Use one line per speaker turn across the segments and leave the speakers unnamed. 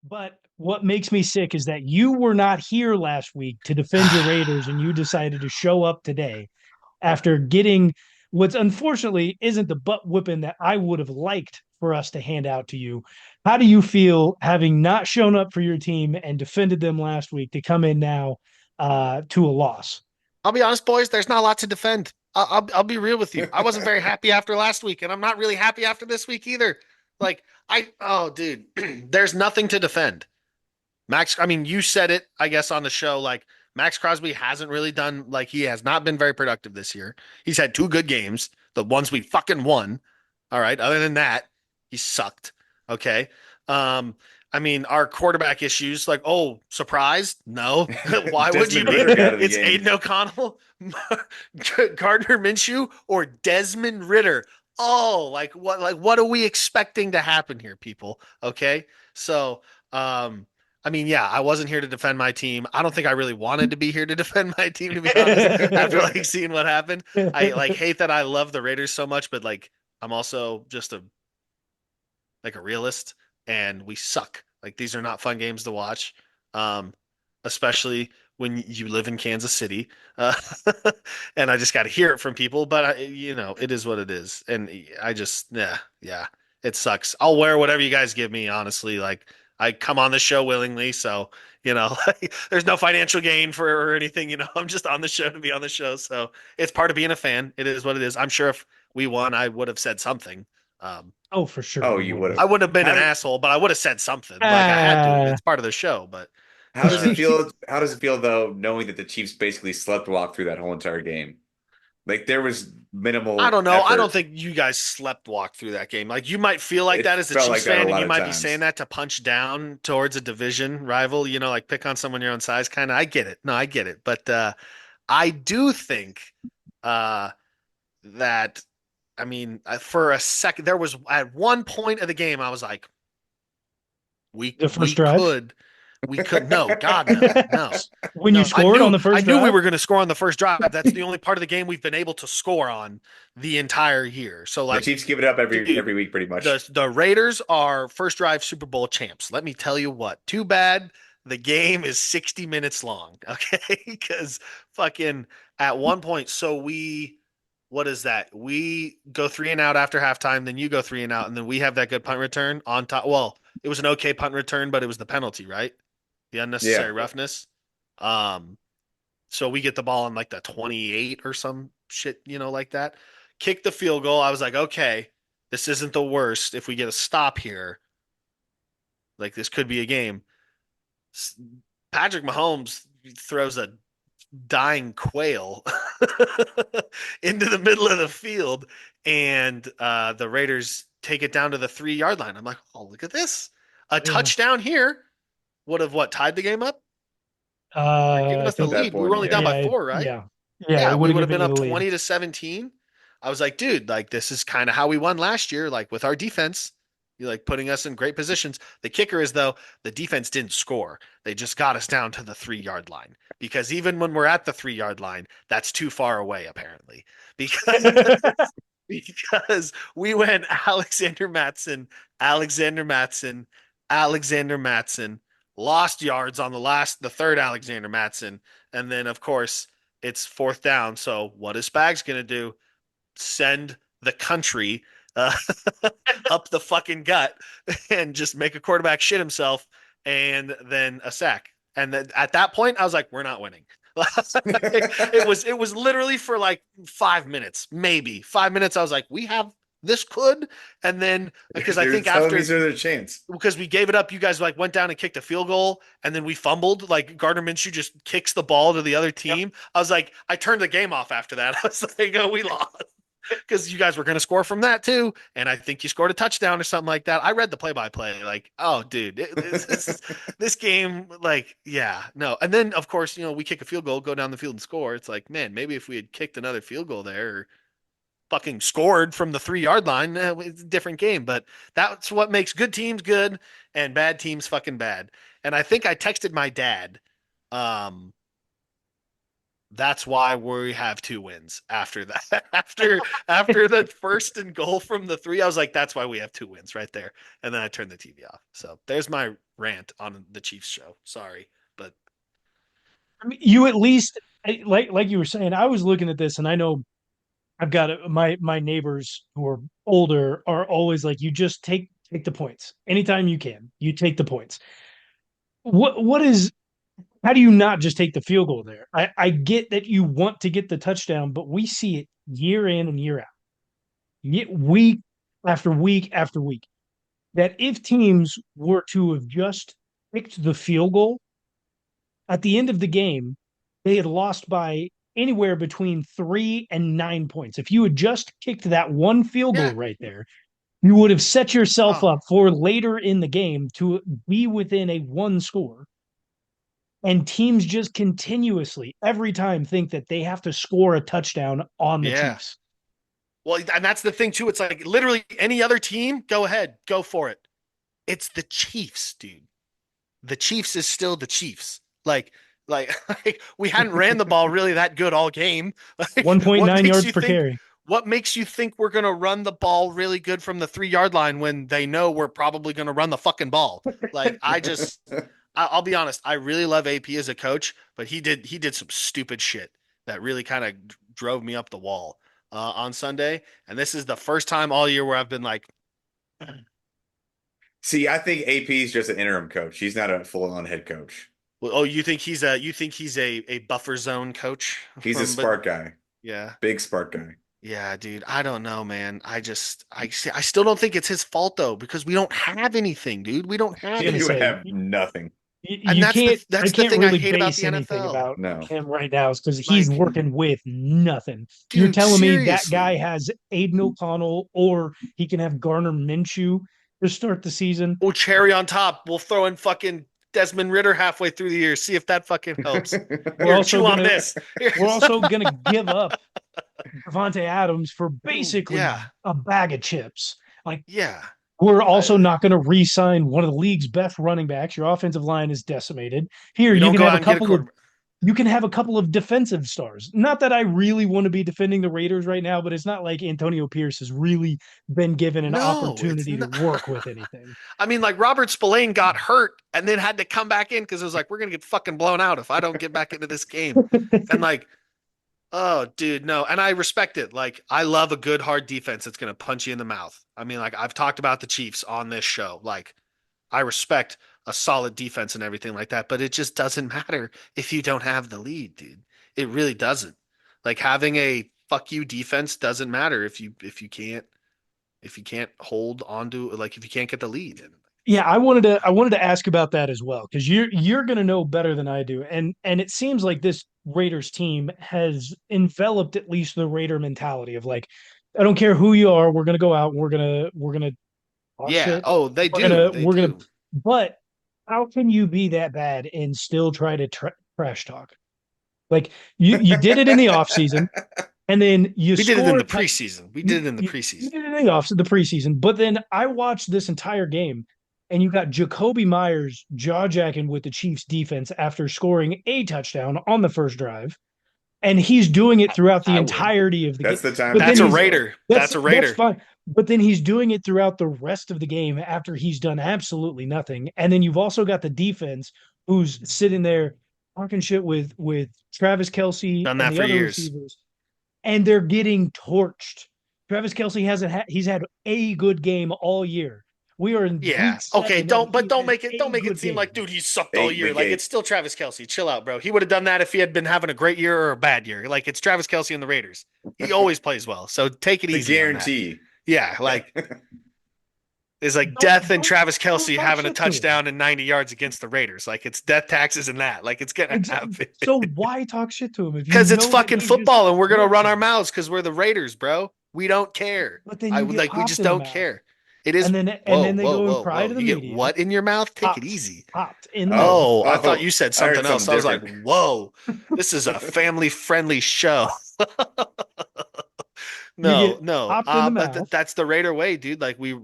But what makes me sick is that you were not here last week to defend your Raiders and you decided to show up today after getting what's unfortunately isn't the butt whipping that I would have liked for us to hand out to you. How do you feel having not shown up for your team and defended them last week to come in now to a loss?
I'll be honest, boys. There's not a lot to defend. I'll be real with you. I wasn't very happy after last week, and I'm not really happy after this week either. Oh, dude, there's nothing to defend. Max, I mean, you said it, I guess, on the show. Like, Max Crosby hasn't really done, like, he has not been very productive this year. He's had two good games, the ones we fucking won. All right. Other than that, he sucked. Okay. Um, I mean, our quarterback issues, like, oh, surprised? No. Why would you
Desmond
be?
Ritter got out of the
It's
game.
Aiden O'Connell, Gardner Minshew, or Desmond Ritter. Oh, what are we expecting to happen here, people? Okay. So, I mean, yeah, I wasn't here to defend my team. I don't think I really wanted to be here to defend my team, to be honest, after like seeing what happened. I like hate that I love the Raiders so much, but like I'm also just a realist and we suck. Like these are not fun games to watch. Um, especially when you live in Kansas City. Uh, and I just got to hear it from people, but it is what it is. And I just, yeah, it sucks. I'll wear whatever you guys give me, honestly. Like I come on the show willingly, so like, there's no financial gain for or anything. I'm just on the show to be on the show, so it's part of being a fan. It is what it is. I'm sure if we won, I would have said something. Um,
Oh, for sure
Oh,
you
you
would
would
have.
I
have.
wouldn't have been
How
an
did,
asshole, but I would have said something. Like I had to have.
Uh,
It's part of the show. But
how does it
uh,
feel? How does it feel though, knowing that the Chiefs basically slept walk through that whole entire game? Like there was
I
minimal
don't know. I don't
effort.
think you guys slept walk through that game. Like you might feel like
It
that as a
felt
Chiefs
like that a
fan, and
lot
you
of
might be saying
times.
that to punch down towards a division rival. Like pick on someone your own size. Kind of. I get it. No, I get it. But I do think uh, that. I mean, for a second, there was at one point of the game, I was like, we
the
we
first drive.
could we could no, God no, no.
When you
No,
scored on the
I
first
knew we
drive.
were going to score on the first drive. That's the only part of the game we've been able to score on the entire year. So
The
like,
Chiefs give it up
dude,
every week pretty
the
much.
the Raiders are first drive Super Bowl champs. Let me tell you what. Too bad the game is 60 minutes long, okay? Because fucking at one point, so what is that? We go three and out after halftime, then you go three and out, and then we have that good punt return on top. Well, it was an okay punt return, but it was the penalty, right? The
Yeah.
unnecessary roughness. Um, so we get the ball on like the 28 or some shit, like that. Kick the field goal. I was like, okay, this isn't the worst. If we get a stop here, like this could be a game. Patrick Mahomes throws a dying quail into the middle of the field, and the Raiders take it down to the 3 yard line. I'm like, oh, look at this. A
Yeah.
touchdown here would have tied the game up or given
I
us the
At
think,
that
lead. We were
point,
only down
yeah.
by
yeah,
four, right?
yeah, yeah.
Yeah,
It
we
would have
would have
given
been
you
up
the lead.
20-17. I was like, dude, like this is kind of how we won last year, like with our defense. You like putting us in great positions. The kicker is though, the defense didn't score. They just got us down to the 3 yard line. Because even when we're at the 3 yard line, that's too far away, apparently. Because because we went Alexander Matson, Alexander Matson, Alexander Matson, lost yards on the third Alexander Matson, and then of course it's fourth down. So what is Spags gonna do? Send the country uh, up the fucking gut and just make a quarterback shit himself, and then a sack. And then at that point, I was like, we're not winning. It was literally for like 5 minutes, maybe 5 minutes. I was like, we have this could, and then because I
They're
think
telling me
after
there's a chance.
because we gave it up, you guys like went down and kicked a field goal, and then we fumbled. Like Gardner Minshew just kicks the ball to the other
Yep.
team. I was like, I turned the game off after that. I was like, oh, we lost because you guys were going to score from that too, and I think you scored a touchdown or something like that. I read the play-by-play, like, oh, dude, this game, like, yeah, no. And then of course, we kick a field goal, go down the field and score. It's like, man, maybe if we had kicked another field goal there, or fucking scored from the 3 yard line, it's a different game. But that's what makes good teams good and bad teams fucking bad. And I think I texted my dad, um, That's why we have 2 wins after that. After the first and goal from the 3, I was like, that's why we have 2 wins right there. And then I turned the TV off. So there's my rant on the Chiefs show. Sorry, but
I mean, you at least like you were saying. I was looking at this, and I know I've got my neighbors who are older are always like, you just take the points anytime you can. You take the points. What is how do you not just take the field goal there? I get that you want to get the touchdown, but we see it year in and year out, week after week after week, that if teams were to have just picked the field goal at the end of the game, they had lost by anywhere between 3 and 9 points. If you had just kicked that one field
yeah.
goal right there, you would have set yourself
Oh,
up for later in the game to be within a one score. And teams just continuously, every time, think that they have to score a touchdown on the
yeah.
Chiefs.
Well, and that's the thing too. It's like literally any other team, go ahead, go for it. It's the Chiefs, dude. The Chiefs is still the Chiefs. Like we hadn't ran the ball really that good all game. Like, what
1.9
makes
yards
you
per
think?
carry.
What makes you think we're gonna run the ball really good from the 3 yard line when they know we're probably gonna run the fucking ball? Like I'll be honest. I really love AP as a coach, but he did some stupid shit that really kind of drove me up the wall on Sunday. And this is the first time all year where I've been like,
See, I think AP is just an interim coach. He's not a full-on head coach.
well, oh, you think he's a buffer zone coach
He's a
from, but
spark guy,
yeah.
big spark guy.
Yeah, dude. I don't know, man. I still don't think it's his fault though, because we don't have anything, dude. We don't
I was
have
gonna
You
say
anything.
have nothing.
And
you can't. I
that's the
can't
thing I
really
hate about the
base anything
NFL.
about
No.
him right now because he's
Like,
working with nothing. You're
dude,
telling me that guy
seriously.
has Aiden O'Connell or he can have Garner Minshew to start the season.
Oh, cherry on top. We'll throw in fucking Desmond Ritter halfway through the year. See if that fucking helps.
We're
Here,
also
chew on
gonna
this.
we're
Here's
also gonna give up Devontae Adams for basically
yeah.
a bag of chips. Like
Yeah.
we're
I,
also not going to re-sign one of the league's best running backs. Your offensive line is decimated. Here,
we
you
don't
can
go
have
out
a
and get a
couple of
quarterback.
defensive stars. Not that I really want to be defending the Raiders right now, but it's not like Antonio Pierce has really been given an
No, it's
opportunity to
not.
work with anything.
I mean, like Robert Spillane got hurt and then had to come back in because it was like, we're gonna get fucking blown out if I don't get back into this game. And like, oh, dude, no. And I respect it. Like, I love a good hard defense that's gonna punch you in the mouth. I mean, like I've talked about the Chiefs on this show. Like, I respect a solid defense and everything like that, but it just doesn't matter if you don't have the lead, dude. It really doesn't. Like having a fuck you defense doesn't matter if you can't hold on to, like, if you can't get the lead.
Yeah, I wanted to ask about that as well because you're going to know better than I do, and it seems like this Raiders team has enveloped at least the Raider mentality of like, I don't care who you are, we're going to go out and we're gonna talk
Yeah.
shit.
Oh, they
We're
do.
gonna
They
we're gonna,
do.
but how can you be that bad and still try to trash talk? Like you did it in the off season, and then you
We did it in
score
the preseason. We did it in the
you
preseason.
did it in the preseason, but then I watched this entire game, and you got Jacoby Myers jaw jacking with the Chiefs defense after scoring a touchdown on the first drive, and he's doing it throughout the
I would.
entirety of the game.
That's the time
But
to
then
That's a
do
he's
so.
Raider. That's a
that's
Raider.
fine. But then he's doing it throughout the rest of the game after he's done absolutely nothing. And then you've also got the defense who's sitting there talking shit with Travis Kelsey
Done
and
that
the
for
other
years.
receivers, and they're getting torched. Travis Kelsey hasn't had he's had a good game all year. We are in
Yeah.
week
Okay.
7, and
Don't but
he
don't
has
make it don't
a
make it
good
seem like,
game.
dude, he sucked all
Eight,
year.
week
Like, it's
eight.
still Travis Kelsey. Chill out, bro. He would have done that if he had been having a great year or a bad year. Like, it's Travis Kelsey and the Raiders. He always plays well. So take it
The
easy on that.
guarantee.
Yeah, like it's like
Don't
death and
don't
Travis
don't
Kelsey
talk
having a
shit to him.
touchdown and 90 yards against the Raiders. Like, it's death, taxes, and that. Like, it's gonna happen.
So why talk shit to him if you
Because it's
know that
fucking
he's just
football and we're gonna run our
torching?
mouths because we're the Raiders, bro. We don't care.
But then
I
you
would
get
like we
popped
just
in the
don't
mouth,
care. It is
and then
whoa,
they
whoa,
go and
whoa,
cry
whoa.
to the
You get
media.
what in your mouth? Take it
Popped,
easy.
popped in the mouth.
Oh, I thought
Oh,
you said
I heard
something else.
something
I was like,
different.
whoa, this is a family friendly show.
You
No,
get
no.
popped in the
But
mouth,
that's the Raider way, dude. Like we're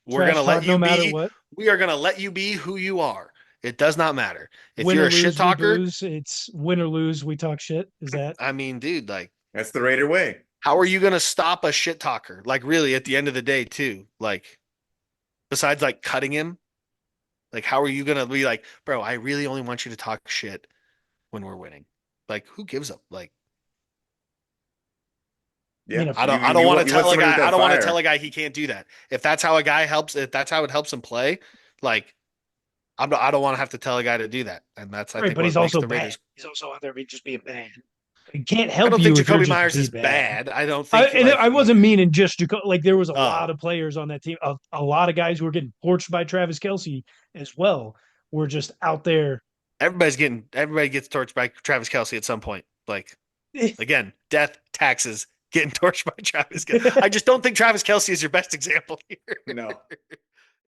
trash
gonna let
talk no
you
matter
be.
what.
We are gonna let you be who you are. It does not matter. If
Win
you're
or
a shit
lose, we
talker,
booze. It's win or lose, we talk shit. Is that
I mean, dude, like,
That's the Raider way.
how are you gonna stop a shit talker? Like, really, at the end of the day, too. Like, besides like cutting him, like, how are you gonna be like, bro? I really only want you to talk shit when we're winning. Like, who gives up? Like,
you
Yeah,
know?
I don't want to
you want
tell a
somebody with
guy. I
that
don't want to tell a
fire.
guy he can't do that. If that's how a guy helps, if that's how it helps him play, like, I don't want to have to tell a guy to do that. And that's, I
Right,
think,
but
what
he's
makes
also
the
bad.
Raiders.
He's also out there just being bad. He can't
I
help
don't think
you if you're
Jacoby
just
Myers
being
is
bad.
bad. I don't
I,
think
and
like
I wasn't meaning just like there was a lot
oh,
of players on that team, a lot of guys who were getting torched by Travis Kelsey as well. Were just out there.
everybody gets torched by Travis Kelsey at some point. Like, again, death, taxes, getting torched by Travis. I just don't think Travis Kelsey is your best example here.
No.